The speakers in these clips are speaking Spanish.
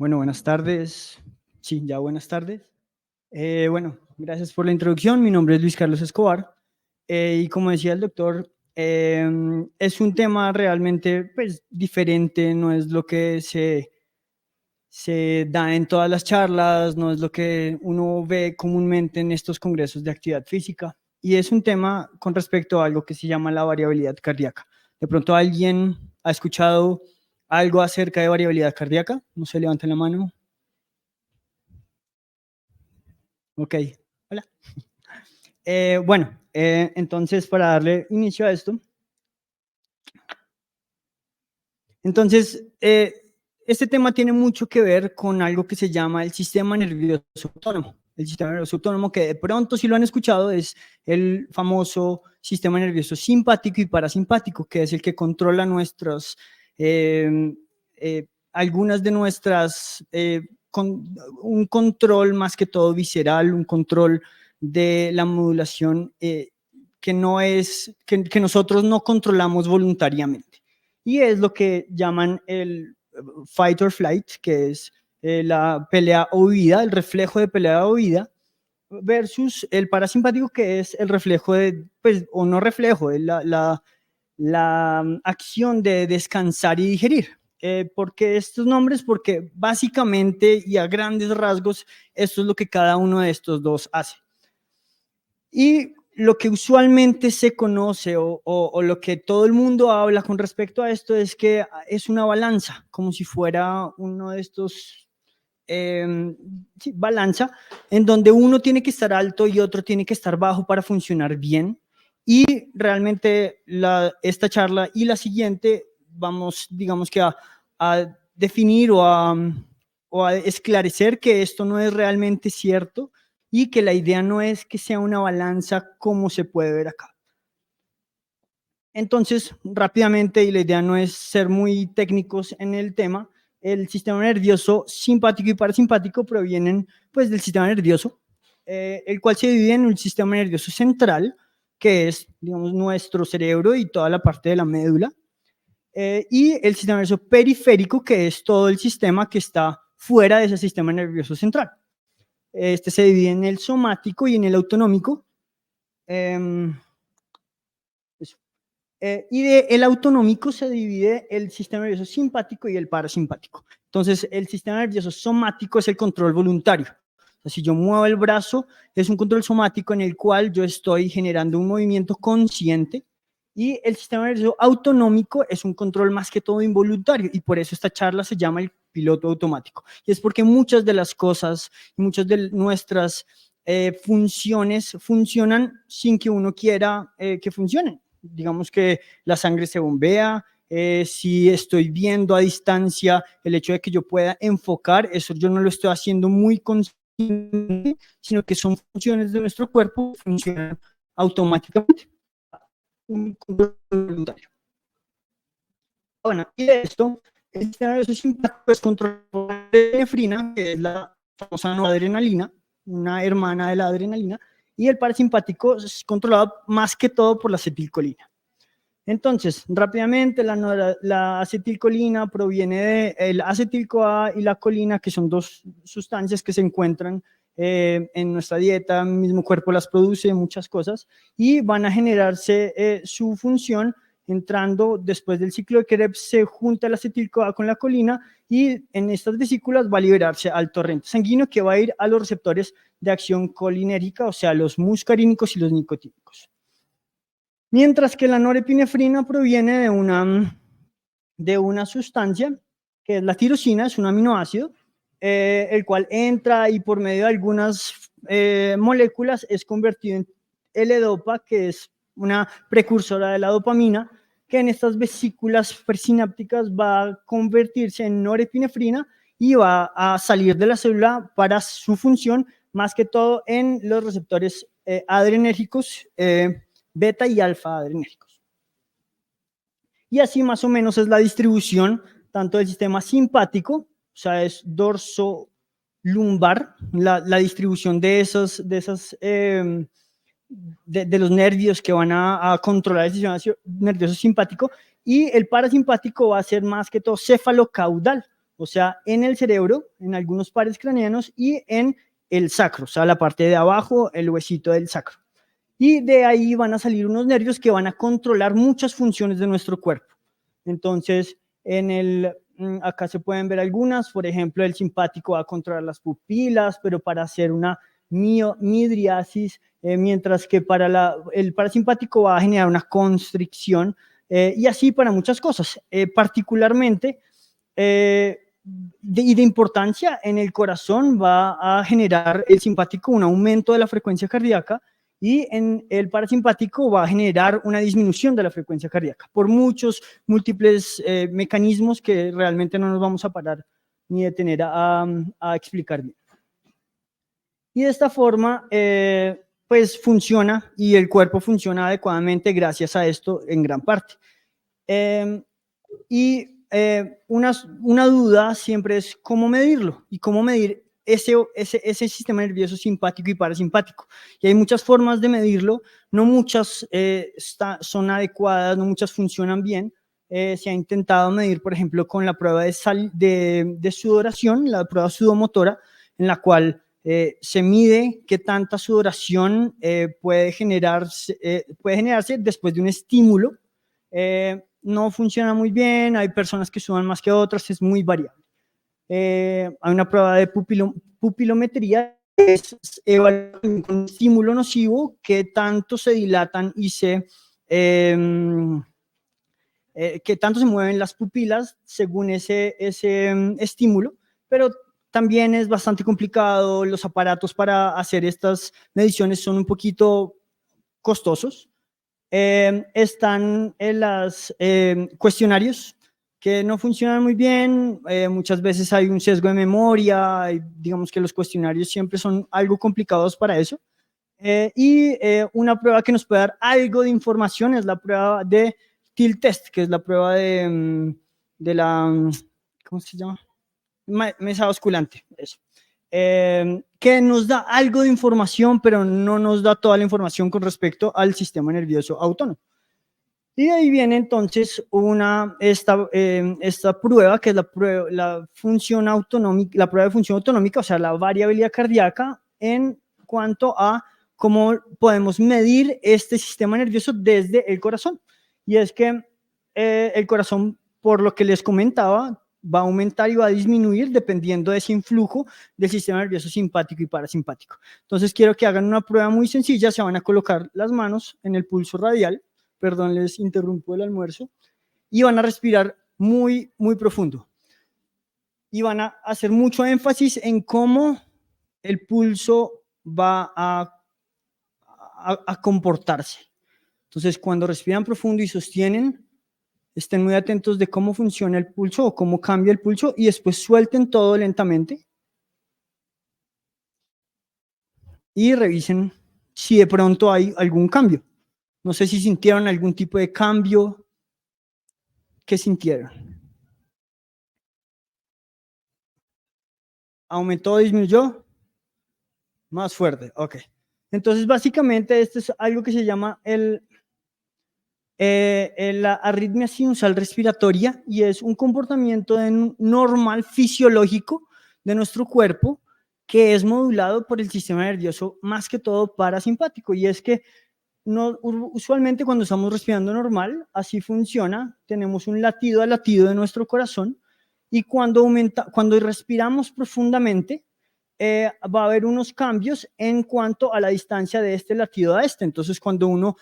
Bueno, buenas tardes. Sí, ya buenas tardes. Bueno, gracias por la introducción. Mi nombre es Luis Carlos Escobar. Y como decía el doctor, es un tema realmente pues, diferente, no es lo que se da en todas las charlas, no es lo que uno ve comúnmente en estos congresos de actividad física. Y es un tema con respecto a algo que se llama la variabilidad cardíaca. De pronto alguien ha escuchado algo acerca de variabilidad cardíaca. No se levanten la mano. Ok, hola. Bueno, entonces para darle inicio a esto, entonces este tema tiene mucho que ver con algo que se llama el sistema nervioso autónomo. El sistema nervioso autónomo, que de pronto si lo han escuchado, es el famoso sistema nervioso simpático y parasimpático, que es el que controla eh, algunas de nuestras, un control más que todo visceral, un control de la modulación que que nosotros no controlamos voluntariamente. Y es lo que llaman el fight or flight, que es la pelea o huida, el reflejo de pelea o huida, versus el parasimpático, que es el reflejo de, pues, o no reflejo, es la acción de descansar y digerir. ¿Por qué estos nombres? Porque básicamente y a grandes rasgos, esto es lo que cada uno de estos dos hace. Y lo que usualmente se conoce o lo que todo el mundo habla con respecto a esto es que es una balanza, como si fuera uno de estos sí, balanza, en donde uno tiene que estar alto y otro tiene que estar bajo para funcionar bien. Y realmente esta charla y la siguiente vamos, digamos que a definir o a esclarecer que esto no es realmente cierto y que la idea no es que sea una balanza como se puede ver acá. Entonces, rápidamente, y la idea no es ser muy técnicos en el tema, el sistema nervioso simpático y parasimpático provienen pues del sistema nervioso, el cual se divide en un sistema nervioso central, que es, digamos, nuestro cerebro y toda la parte de la médula, y el sistema nervioso periférico, que es todo el sistema que está fuera de ese sistema nervioso central. Este se divide en el somático y en el autonómico. Y del autonómico se divide el sistema nervioso simpático y el parasimpático. Entonces, el sistema nervioso somático es el control voluntario. O sea, si yo muevo el brazo, es un control somático en el cual yo estoy generando un movimiento consciente, y el sistema nervioso autonómico es un control más que todo involuntario, y por eso esta charla se llama el piloto automático. Y es porque muchas de las cosas, muchas de nuestras funciones funcionan sin que uno quiera que funcionen. Digamos que la sangre se bombea, si estoy viendo a distancia, el hecho de que yo pueda enfocar, eso yo no lo estoy haciendo muy consciente, sino que son funciones de nuestro cuerpo que funcionan automáticamente. Un control voluntario. Bueno, y de esto, el sistema nervioso simpático es controlado por la epinefrina, que es la famosa noradrenalina, una hermana de la adrenalina, y el parasimpático es controlado más que todo por la acetilcolina. Entonces, rápidamente, la acetilcolina proviene del acetil-CoA y la colina, que son dos sustancias que se encuentran en nuestra dieta, el mismo cuerpo las produce, muchas cosas, y van a generarse su función entrando después del ciclo de Krebs, se junta el acetil-CoA con la colina y en estas vesículas va a liberarse al torrente sanguíneo que va a ir a los receptores de acción colinérgica, o sea, los muscarínicos y los nicotínicos. Mientras que la norepinefrina proviene de una sustancia que es la tirosina, es un aminoácido, el cual entra y por medio de algunas moléculas es convertido en L-dopa, que es una precursora de la dopamina, que en estas vesículas presinápticas va a convertirse en norepinefrina y va a salir de la célula para su función, más que todo en los receptores adrenérgicos, beta y alfa adrenérgicos. Y así más o menos es la distribución tanto del sistema simpático, o sea, es dorso lumbar, la distribución de los nervios que van a controlar el sistema nervioso simpático, y el parasimpático va a ser más que todo cefalocaudal, o sea, en el cerebro, en algunos pares craneanos y en el sacro, o sea, la parte de abajo, el huesito del sacro. Y de ahí van a salir unos nervios que van a controlar muchas funciones de nuestro cuerpo. Entonces, acá se pueden ver algunas, por ejemplo, el simpático va a controlar las pupilas, pero para hacer una midriasis, mientras que para el parasimpático va a generar una constricción, y así para muchas cosas. Particularmente, y de importancia, en el corazón va a generar el simpático un aumento de la frecuencia cardíaca, y en el parasimpático va a generar una disminución de la frecuencia cardíaca por muchos múltiples mecanismos que realmente no nos vamos a parar ni detener a explicar bien. Y de esta forma, pues funciona, y el cuerpo funciona adecuadamente gracias a esto en gran parte. Una duda siempre es cómo medirlo y cómo medir ese sistema nervioso simpático y parasimpático. Y hay muchas formas de medirlo, no muchas son adecuadas, no muchas funcionan bien. Se ha intentado medir, por ejemplo, con la prueba de sudoración, la prueba sudomotora, en la cual se mide qué tanta sudoración puede generarse después de un estímulo. No funciona muy bien, hay personas que sudan más que otras, es muy variable. Hay una prueba de pupilometría, que es evaluar con un estímulo nocivo qué tanto se dilatan y qué tanto se mueven las pupilas según ese estímulo, pero también es bastante complicado. Los aparatos para hacer estas mediciones son un poquito costosos. Están en los cuestionarios que no funcionan muy bien. Muchas veces hay un sesgo de memoria, digamos que los cuestionarios siempre son algo complicados para eso. Una prueba que nos puede dar algo de información es la prueba de Tilt Test, que es la prueba de la, ¿cómo se llama? Mesa osculante, eso. Que nos da algo de información, pero no nos da toda la información con respecto al sistema nervioso autónomo. Y de ahí viene entonces esta prueba, que es la función autonómica, la prueba de función autonómica, o sea, la variabilidad cardíaca en cuanto a cómo podemos medir este sistema nervioso desde el corazón. Y es que el corazón, por lo que les comentaba, va a aumentar y va a disminuir dependiendo de ese influjo del sistema nervioso simpático y parasimpático. Entonces quiero que hagan una prueba muy sencilla. Se van a colocar las manos en el pulso radial, perdón, les interrumpo el almuerzo, y van a respirar muy, muy profundo. Y van a hacer mucho énfasis en cómo el pulso va a comportarse. Entonces, cuando respiran profundo y sostienen, estén muy atentos de cómo funciona el pulso o cómo cambia el pulso, y después suelten todo lentamente y revisen si de pronto hay algún cambio. No sé si sintieron algún tipo de cambio. ¿Qué sintieron? ¿Aumentó o disminuyó? Más fuerte, ok. Entonces, básicamente, esto es algo que se llama la arritmia sinusal respiratoria, y es un comportamiento normal fisiológico de nuestro cuerpo que es modulado por el sistema nervioso más que todo parasimpático. Y es que usualmente cuando estamos respirando normal, así funciona, tenemos un latido a latido de nuestro corazón, y cuando respiramos profundamente, va a haber unos cambios en cuanto a la distancia de este latido a este. Entonces, cuando uno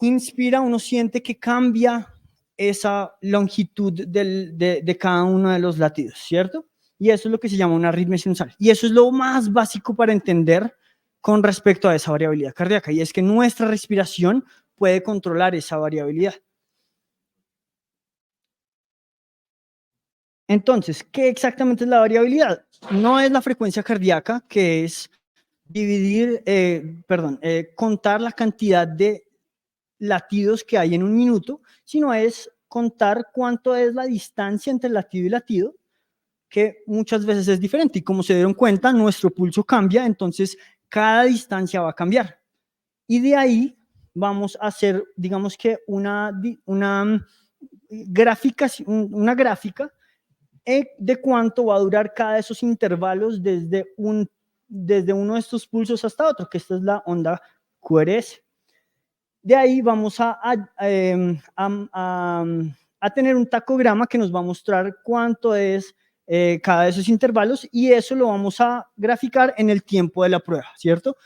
inspira, uno siente que cambia esa longitud de cada uno de los latidos, ¿cierto? Y eso es lo que se llama una arritmia sinusal. Y eso es lo más básico para entender con respecto a esa variabilidad cardíaca, y es que nuestra respiración puede controlar esa variabilidad. Entonces, ¿qué exactamente es la variabilidad? No es la frecuencia cardíaca, que es contar la cantidad de latidos que hay en un minuto, sino es contar cuánto es la distancia entre latido y latido, que muchas veces es diferente. Y como se dieron cuenta, nuestro pulso cambia, entonces cada distancia va a cambiar. Y de ahí vamos a hacer, digamos que una gráfica de cuánto va a durar cada de esos intervalos desde uno de estos pulsos hasta otro, que esta es la onda QRS. De ahí vamos a tener un tacograma que nos va a mostrar cuánto es cada de esos intervalos, y eso lo vamos a graficar en el tiempo de la prueba, ¿cierto?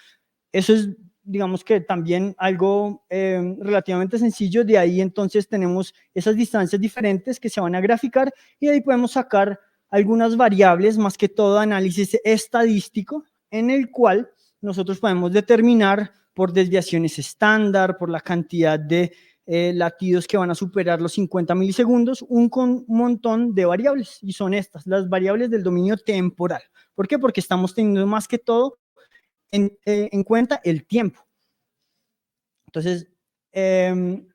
Eso es, digamos que también algo relativamente sencillo. De ahí entonces tenemos esas distancias diferentes que se van a graficar, y de ahí podemos sacar algunas variables, más que todo análisis estadístico, en el cual nosotros podemos determinar por desviaciones estándar, por la cantidad de latidos que van a superar los 50 milisegundos, un montón de variables, y son estas, las variables del dominio temporal. ¿Por qué? Porque estamos teniendo más que todo en cuenta el tiempo. Entonces,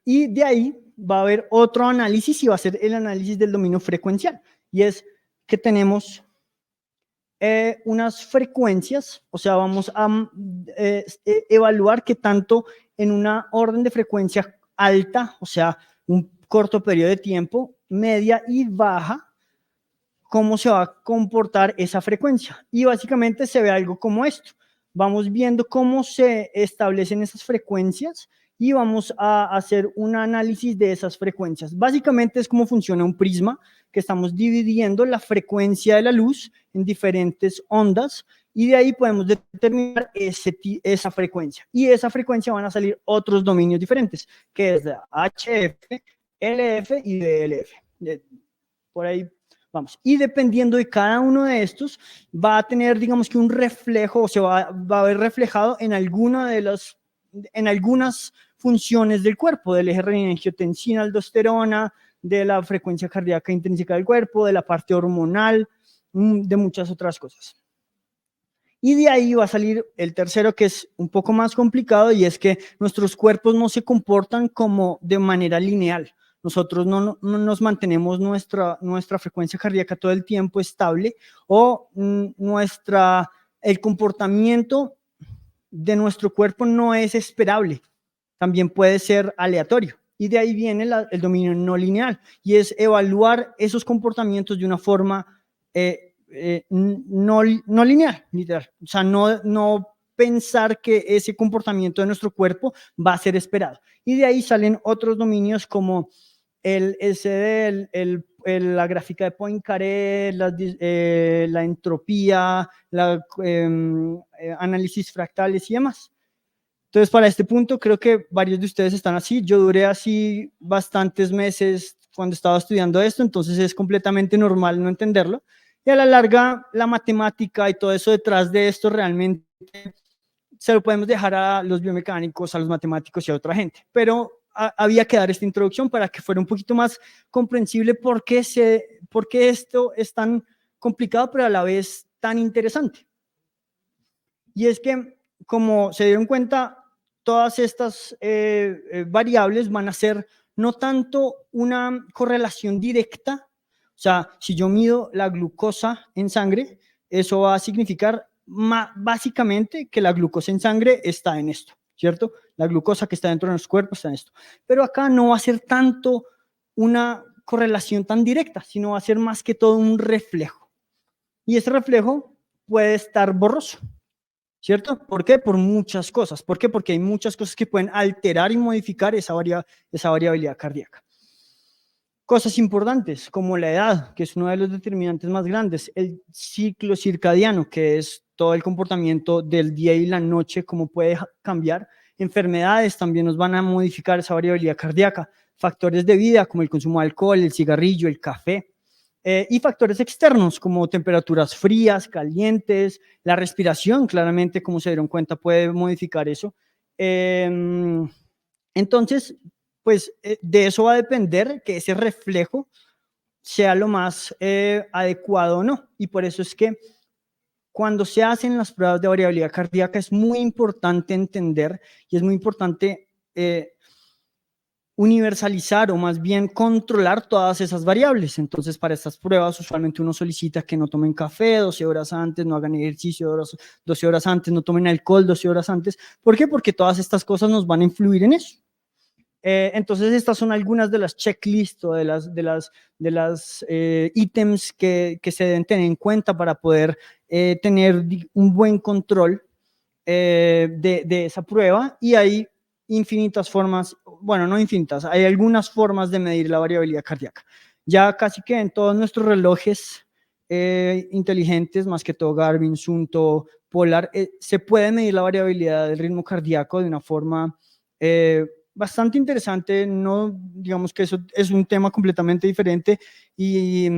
y de ahí va a haber otro análisis, y va a ser el análisis del dominio frecuencial, y es que tenemos unas frecuencias, o sea, vamos a evaluar qué tanto en una orden de frecuencia alta, o sea, un corto periodo de tiempo, media y baja, cómo se va a comportar esa frecuencia. Y básicamente se ve algo como esto. Vamos viendo cómo se establecen esas frecuencias y vamos a hacer un análisis de esas frecuencias. Básicamente es como funciona un prisma, que estamos dividiendo la frecuencia de la luz en diferentes ondas, y de ahí podemos determinar esa frecuencia. Y de esa frecuencia van a salir otros dominios diferentes, que es la HF, LF y DLF. Por ahí vamos. Y dependiendo de cada uno de estos, va a tener, digamos que un reflejo, o se va a ver reflejado en algunas funciones del cuerpo, del eje renina-angiotensina, aldosterona, de la frecuencia cardíaca intrínseca del cuerpo, de la parte hormonal, de muchas otras cosas. Y de ahí va a salir el tercero, que es un poco más complicado, y es que nuestros cuerpos no se comportan como de manera lineal. Nosotros no nos mantenemos nuestra frecuencia cardíaca todo el tiempo estable, o el comportamiento de nuestro cuerpo no es esperable, también puede ser aleatorio. Y de ahí viene el dominio no lineal, y es evaluar esos comportamientos de una forma no lineal, literal. O sea, no pensar que ese comportamiento de nuestro cuerpo va a ser esperado. Y de ahí salen otros dominios como el SD, la gráfica de Poincaré, la entropía, análisis fractales y demás. Entonces, para este punto, creo que varios de ustedes están así. Yo duré así bastantes meses cuando estaba estudiando esto, entonces es completamente normal no entenderlo. Y a la larga, la matemática y todo eso detrás de esto realmente se lo podemos dejar a los biomecánicos, a los matemáticos y a otra gente. Pero había que dar esta introducción para que fuera un poquito más comprensible por qué esto es tan complicado, pero a la vez tan interesante. Y es que, como se dieron cuenta, todas estas variables van a ser no tanto una correlación directa. O sea, si yo mido la glucosa en sangre, eso va a significar básicamente que la glucosa en sangre está en esto, ¿cierto? La glucosa que está dentro de nuestro cuerpo está en esto. Pero acá no va a ser tanto una correlación tan directa, sino va a ser más que todo un reflejo. Y ese reflejo puede estar borroso, ¿cierto? ¿Por qué? Por muchas cosas. ¿Por qué? Porque hay muchas cosas que pueden alterar y modificar esa variabilidad cardíaca. Cosas importantes como la edad, que es uno de los determinantes más grandes, el ciclo circadiano, que es todo el comportamiento del día y la noche, cómo puede cambiar. Enfermedades también nos van a modificar esa variabilidad cardíaca. Factores de vida como el consumo de alcohol, el cigarrillo, el café. Y factores externos como temperaturas frías, calientes, la respiración, claramente, como se dieron cuenta, puede modificar eso. Entonces, pues de eso va a depender que ese reflejo sea lo más adecuado o no. Y por eso es que cuando se hacen las pruebas de variabilidad cardíaca es muy importante entender, y es muy importante universalizar, o más bien controlar todas esas variables. Entonces, para estas pruebas usualmente uno solicita que no tomen café 12 horas antes, no hagan ejercicio 12 horas antes, no tomen alcohol 12 horas antes. ¿Por qué? Porque todas estas cosas nos van a influir en eso. Entonces, estas son algunas de las checklists o de las ítems que se deben tener en cuenta para poder tener un buen control de esa prueba, y hay infinitas formas, bueno, no infinitas, hay algunas formas de medir la variabilidad cardíaca. Ya casi que en todos nuestros relojes inteligentes, más que todo Garmin, Sunto, Polar, se puede medir la variabilidad del ritmo cardíaco de una forma bastante interesante. No digamos que eso es un tema completamente diferente y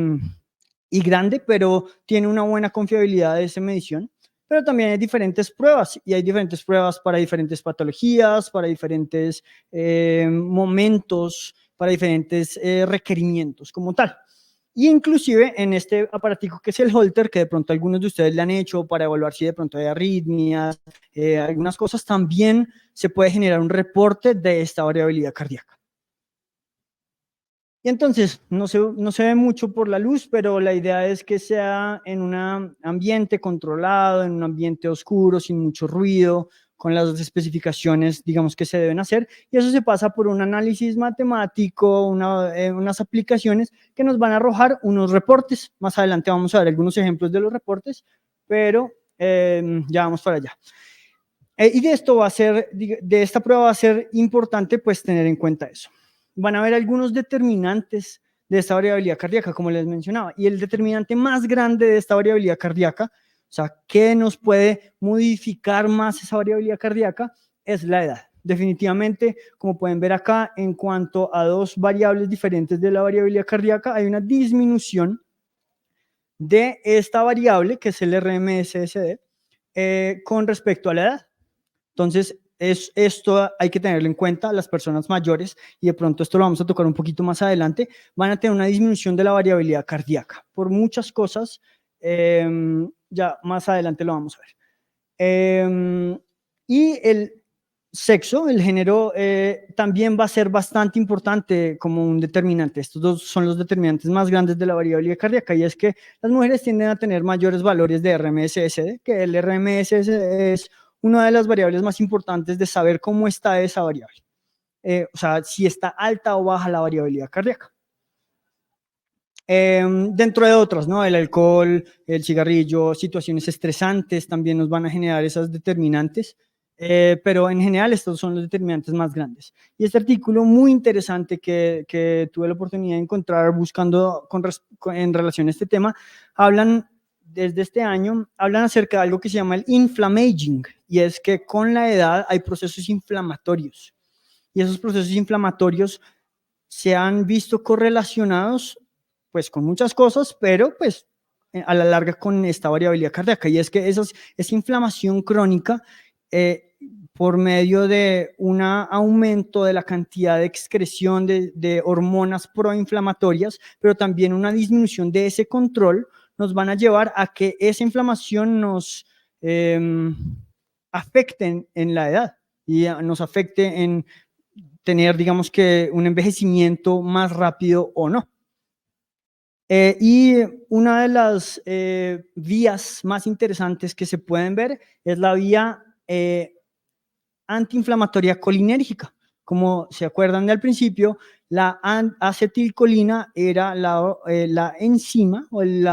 grande, pero tiene una buena confiabilidad de esa medición. Pero también hay diferentes pruebas, y hay diferentes pruebas para diferentes patologías, para diferentes momentos, para diferentes requerimientos como tal. Y inclusive en este aparatico que es el Holter, que de pronto algunos de ustedes le han hecho para evaluar si de pronto hay arritmias, algunas cosas, también se puede generar un reporte de esta variabilidad cardíaca. Y entonces, no se ve mucho por la luz, pero la idea es que sea en un ambiente controlado, en un ambiente oscuro, sin mucho ruido, con las especificaciones, digamos, que se deben hacer. Y eso se pasa por un análisis matemático, unas aplicaciones que nos van a arrojar unos reportes. Más adelante vamos a ver algunos ejemplos de los reportes, pero ya vamos para allá. Y de esta prueba va a ser importante pues tener en cuenta eso. Van a haber algunos determinantes de esta variabilidad cardíaca, como les mencionaba, y el determinante más grande de esta variabilidad cardíaca, o sea, ¿qué nos puede modificar más esa variabilidad cardíaca? Es la edad. Definitivamente, como pueden ver acá, en cuanto a dos variables diferentes de la variabilidad cardíaca, hay una disminución de esta variable, que es el RMSSD, con respecto a la edad. Entonces, esto hay que tenerlo en cuenta. Las personas mayores, y de pronto esto lo vamos a tocar un poquito más adelante, van a tener una disminución de la variabilidad cardíaca por muchas cosas. Ya más adelante lo vamos a ver. Y el sexo, el género, también va a ser bastante importante como un determinante. Estos dos son los determinantes más grandes de la variabilidad cardíaca, y es que las mujeres tienden a tener mayores valores de RMSSD, que el RMSSD es una de las variables más importantes de saber cómo está esa variable. O sea, si está alta o baja la variabilidad cardíaca. Dentro de otras, ¿no? El alcohol, el cigarrillo, situaciones estresantes también nos van a generar esas determinantes, pero en general estos son los determinantes más grandes. Y este artículo muy interesante que tuve la oportunidad de encontrar buscando en relación a este tema, desde este año, hablan acerca de algo que se llama el inflammaging, y es que con la edad hay procesos inflamatorios, y esos procesos inflamatorios se han visto correlacionados pues con muchas cosas, pero pues a la larga con esta variabilidad cardíaca, y es que esa inflamación crónica, por medio de un aumento de la cantidad de excreción de hormonas proinflamatorias, pero también una disminución de ese control, nos van a llevar a que esa inflamación nos afecte en la edad, y nos afecte en tener, digamos, que un envejecimiento más rápido o no. Y una de las vías más interesantes que se pueden ver es la vía antiinflamatoria colinérgica. Como se acuerdan del principio, la acetilcolina era la enzima o el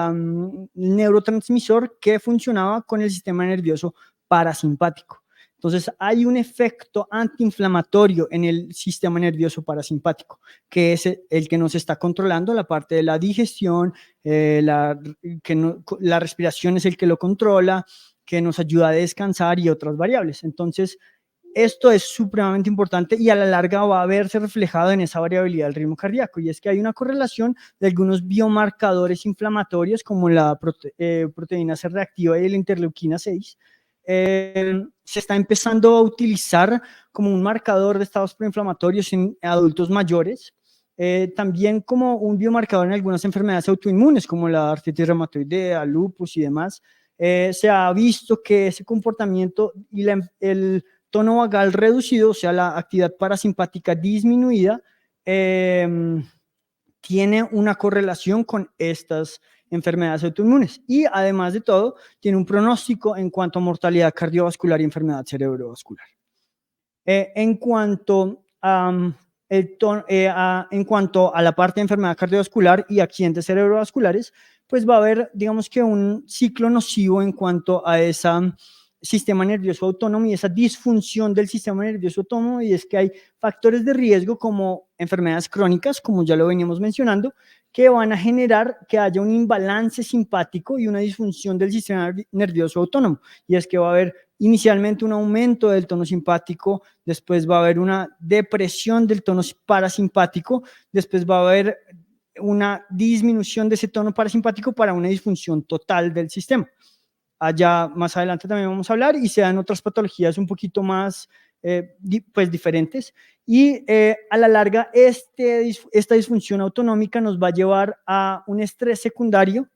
neurotransmisor que funcionaba con el sistema nervioso parasimpático. Entonces, hay un efecto antiinflamatorio en el sistema nervioso parasimpático, que es el que nos está controlando la parte de la digestión, la respiración es el que lo controla, que nos ayuda a descansar y otras variables. Entonces, esto es supremamente importante, y a la larga va a verse reflejado en esa variabilidad del ritmo cardíaco, y es que hay una correlación de algunos biomarcadores inflamatorios como la proteína C reactiva y la interleuquina 6. Se está empezando a utilizar como un marcador de estados proinflamatorios en adultos mayores, también como un biomarcador en algunas enfermedades autoinmunes como la artritis reumatoidea, lupus y demás. Se ha visto que ese comportamiento y el tono vagal reducido, o sea, la actividad parasimpática disminuida, tiene una correlación con estas enfermedades autoinmunes, y además de todo, tiene un pronóstico en cuanto a mortalidad cardiovascular y enfermedad cerebrovascular. En cuanto a en cuanto a la parte de enfermedad cardiovascular y accidentes cerebrovasculares, pues va a haber, digamos que un ciclo nocivo en cuanto a ese sistema nervioso autónomo y esa disfunción del sistema nervioso autónomo, y es que hay factores de riesgo como enfermedades crónicas, como ya lo veníamos mencionando, que van a generar que haya un imbalance simpático y una disfunción del sistema nervioso autónomo, y es que va a haber inicialmente un aumento del tono simpático, después va a haber una depresión del tono parasimpático, después va a haber una disminución de ese tono parasimpático para una disfunción total del sistema. Allá más adelante también vamos a hablar y se dan otras patologías un poquito más pues diferentes, y a la larga esta disfunción autonómica nos va a llevar a un estrés secundario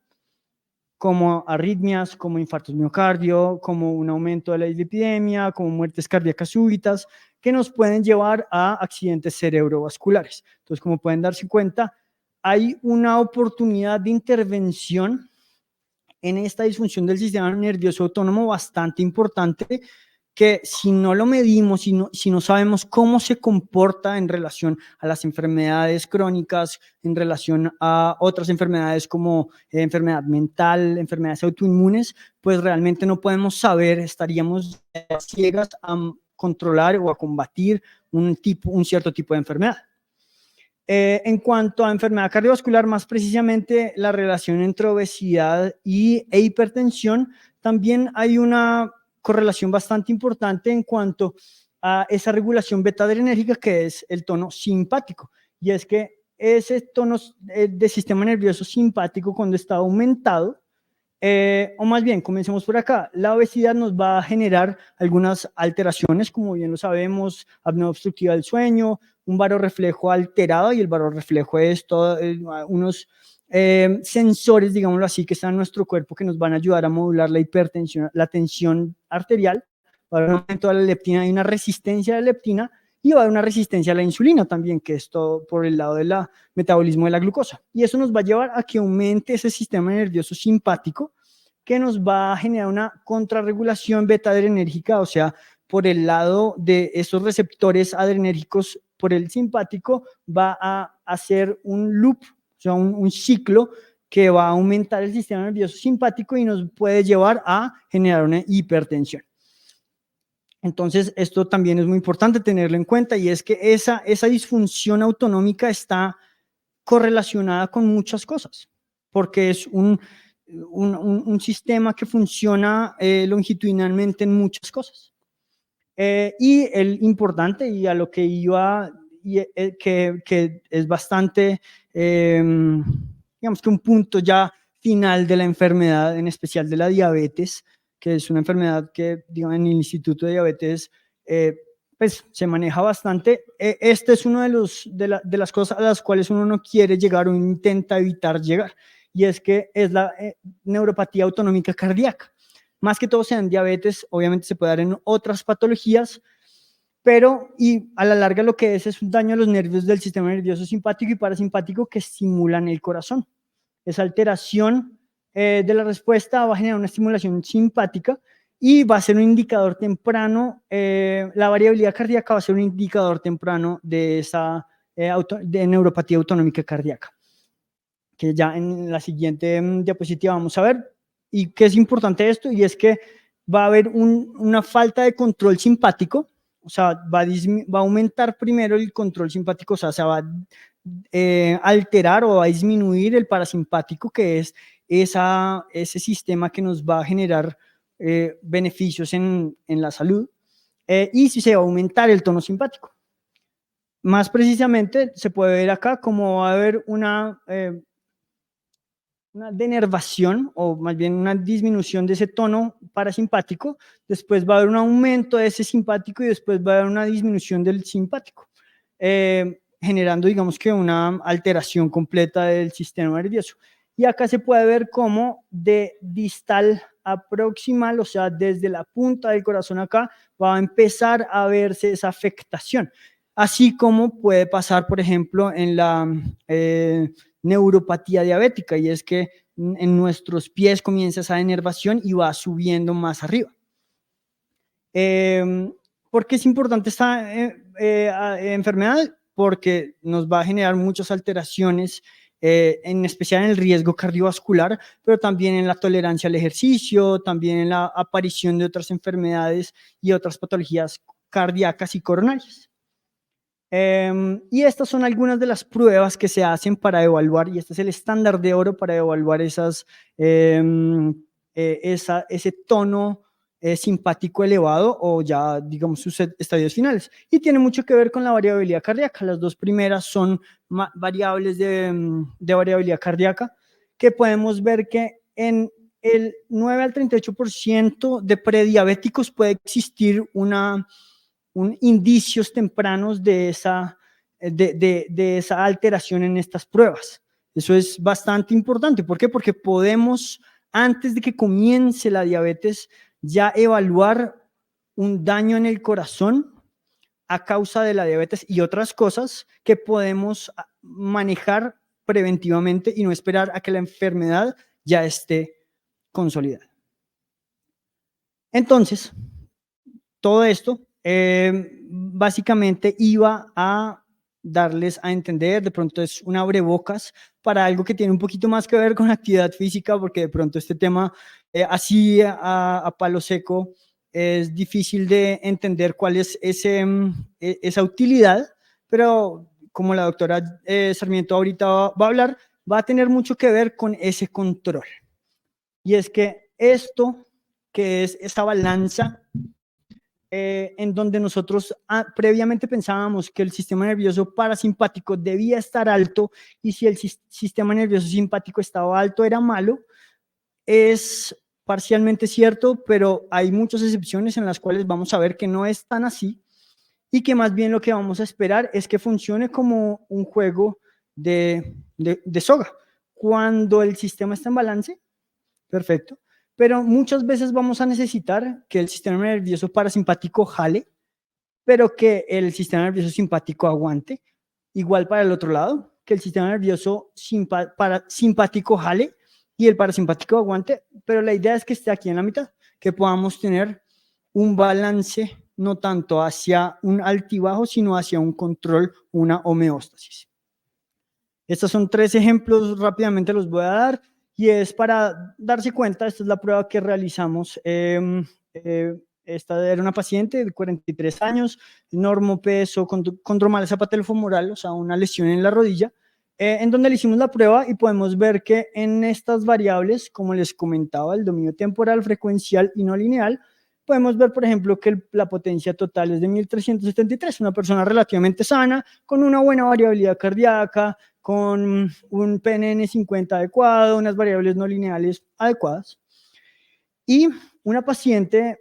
como arritmias, como infartos miocardio, como un aumento de la dislipidemia, como muertes cardíacas súbitas, que nos pueden llevar a accidentes cerebrovasculares. Entonces, como pueden darse cuenta, hay una oportunidad de intervención en esta disfunción del sistema nervioso autónomo bastante importante, que si no lo medimos, si no sabemos cómo se comporta en relación a las enfermedades crónicas, en relación a otras enfermedades como enfermedad mental, enfermedades autoinmunes, pues realmente no podemos saber, estaríamos ciegas a controlar o a combatir un cierto tipo de enfermedad. En cuanto a enfermedad cardiovascular, más precisamente la relación entre obesidad e hipertensión, también hay una correlación bastante importante en cuanto a esa regulación beta-adrenérgica, que es el tono simpático. Y es que ese tono de sistema nervioso simpático, cuando está aumentado, o más bien, comencemos por acá, la obesidad nos va a generar algunas alteraciones, como bien lo sabemos, apnea obstructiva del sueño, un varorreflejo alterado, y el varorreflejo es todo, unos sensores, digámoslo así, que están en nuestro cuerpo que nos van a ayudar a modular la hipertensión, la tensión arterial. Va a haber un aumento de la leptina y una resistencia a la leptina, y va a haber una resistencia a la insulina también, que es todo por el lado del metabolismo de la glucosa. Y eso nos va a llevar a que aumente ese sistema nervioso simpático, que nos va a generar una contrarregulación beta-adrenérgica, o sea, por el lado de esos receptores adrenérgicos, por el simpático, va a hacer un loop, o sea, un ciclo que va a aumentar el sistema nervioso simpático y nos puede llevar a generar una hipertensión. Entonces, esto también es muy importante tenerlo en cuenta, y es que esa disfunción autonómica está correlacionada con muchas cosas, porque es un sistema que funciona longitudinalmente en muchas cosas. Y el importante, y a lo que iba, que es bastante, digamos que un punto ya final de la enfermedad, en especial de la diabetes, que es una enfermedad que, digamos, en el Instituto de Diabetes, pues se maneja bastante. Este es uno de las cosas a las cuales uno no quiere llegar o intenta evitar llegar, y es que es la neuropatía autonómica cardíaca. Más que todo sea en diabetes, obviamente se puede dar en otras patologías, pero y a la larga lo que es un daño a los nervios del sistema nervioso simpático y parasimpático que estimulan el corazón. Esa alteración de la respuesta va a generar una estimulación simpática y va a ser un indicador temprano, la variabilidad cardíaca va a ser un indicador temprano de esa de neuropatía autonómica cardíaca, que ya en la siguiente diapositiva vamos a ver. ¿Y qué es importante esto? Y es que va a haber una falta de control simpático, o sea, va a aumentar primero el control simpático, o sea, se va a alterar o va a disminuir el parasimpático, que es ese sistema que nos va a generar beneficios en la salud, y si se va a aumentar el tono simpático. Más precisamente, se puede ver acá como va a haber una denervación, o más bien una disminución de ese tono parasimpático, después va a haber un aumento de ese simpático y después va a haber una disminución del simpático, generando, digamos que una alteración completa del sistema nervioso. Y acá se puede ver cómo de distal a proximal, o sea, desde la punta del corazón acá, va a empezar a verse esa afectación. Así como puede pasar, por ejemplo, en la neuropatía diabética, y es que en nuestros pies comienza esa denervación y va subiendo más arriba. ¿Por qué es importante esta enfermedad? porque nos va a generar muchas alteraciones, en especial en el riesgo cardiovascular, pero también en la tolerancia al ejercicio, también en la aparición de otras enfermedades y otras patologías cardíacas y coronarias. Y estas son algunas de las pruebas que se hacen para evaluar, y este es el estándar de oro para evaluar ese tono simpático elevado o ya, digamos, sus estadios finales. Y tiene mucho que ver con la variabilidad cardíaca. Las dos primeras son variables de variabilidad cardíaca, que podemos ver que en el 9 al 38% de prediabéticos puede existir indicios tempranos de esa alteración en estas pruebas. Eso es bastante importante. ¿Por qué? Porque podemos, antes de que comience la diabetes, ya evaluar un daño en el corazón a causa de la diabetes y otras cosas que podemos manejar preventivamente y no esperar a que la enfermedad ya esté consolidada. Entonces, todo esto básicamente iba a darles a entender, de pronto es un abrebocas para algo que tiene un poquito más que ver con actividad física, porque de pronto este tema así a palo seco es difícil de entender cuál es esa utilidad, pero como la doctora Sarmiento ahorita va a hablar, va a tener mucho que ver con ese control. Y es que esto, que es esta balanza, en donde nosotros previamente pensábamos que el sistema nervioso parasimpático debía estar alto y si el sistema nervioso simpático estaba alto era malo, es parcialmente cierto, pero hay muchas excepciones en las cuales vamos a ver que no es tan así y que más bien lo que vamos a esperar es que funcione como un juego de soga. Cuando el sistema está en balance, perfecto. Pero muchas veces vamos a necesitar que el sistema nervioso parasimpático jale, pero que el sistema nervioso simpático aguante. Igual para el otro lado, que el sistema nervioso simpático jale y el parasimpático aguante, pero la idea es que esté aquí en la mitad, que podamos tener un balance no tanto hacia un altibajo, sino hacia un control, una homeostasis. Estos son 3 ejemplos, rápidamente los voy a dar. Y es para darse cuenta, esta es la prueba que realizamos. Esta era una paciente de 43 años, normopeso, condromalia patelofemoral, o sea, una lesión en la rodilla, en donde le hicimos la prueba y podemos ver que en estas variables, como les comentaba, el dominio temporal, frecuencial y no lineal, podemos ver, por ejemplo, que la potencia total es de 1373, una persona relativamente sana, con una buena variabilidad cardíaca, con un PNN 50 adecuado, unas variables no lineales adecuadas. Y una paciente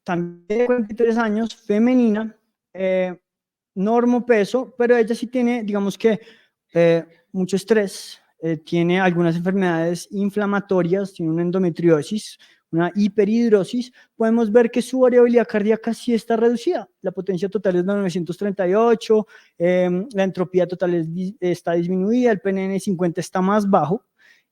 también de 43 años, femenina, normopeso, pero ella sí tiene, digamos que, mucho estrés, tiene algunas enfermedades inflamatorias, tiene una endometriosis, una hiperhidrosis. Podemos ver que su variabilidad cardíaca sí está reducida. La potencia total es de 938, la entropía total está disminuida, el PNN 50 está más bajo.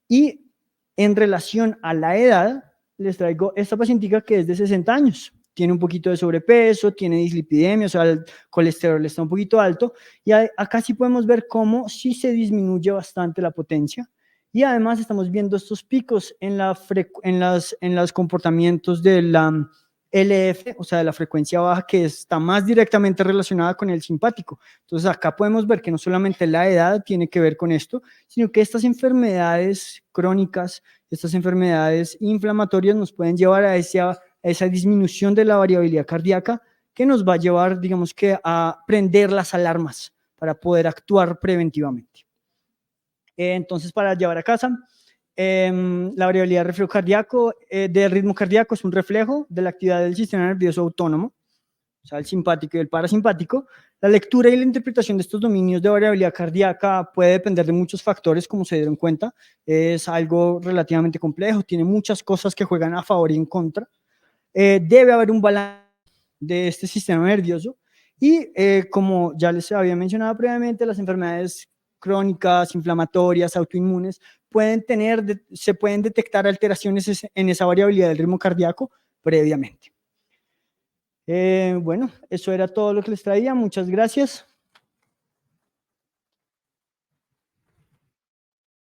Y en relación a la edad, les traigo esta pacientica que es de 60 años. Tiene un poquito de sobrepeso, tiene dislipidemia, o sea, el colesterol está un poquito alto. Y acá sí podemos ver cómo sí se disminuye bastante la potencia. Y además estamos viendo estos picos en los comportamientos de la LF, o sea, de la frecuencia baja, que está más directamente relacionada con el simpático. Entonces acá podemos ver que no solamente la edad tiene que ver con esto, sino que estas enfermedades crónicas, estas enfermedades inflamatorias nos pueden llevar a esa disminución de la variabilidad cardíaca que nos va a llevar, digamos que, a prender las alarmas para poder actuar preventivamente. Entonces, para llevar a casa, la variabilidad del ritmo cardíaco es un reflejo de la actividad del sistema nervioso autónomo, o sea, el simpático y el parasimpático. La lectura y la interpretación de estos dominios de variabilidad cardíaca puede depender de muchos factores, como se dieron cuenta. Es algo relativamente complejo, tiene muchas cosas que juegan a favor y en contra. Debe haber un balance de este sistema nervioso y, como ya les había mencionado previamente, las enfermedades crónicas, inflamatorias, autoinmunes, se pueden detectar alteraciones en esa variabilidad del ritmo cardíaco previamente. Bueno, eso era todo lo que les traía. Muchas gracias.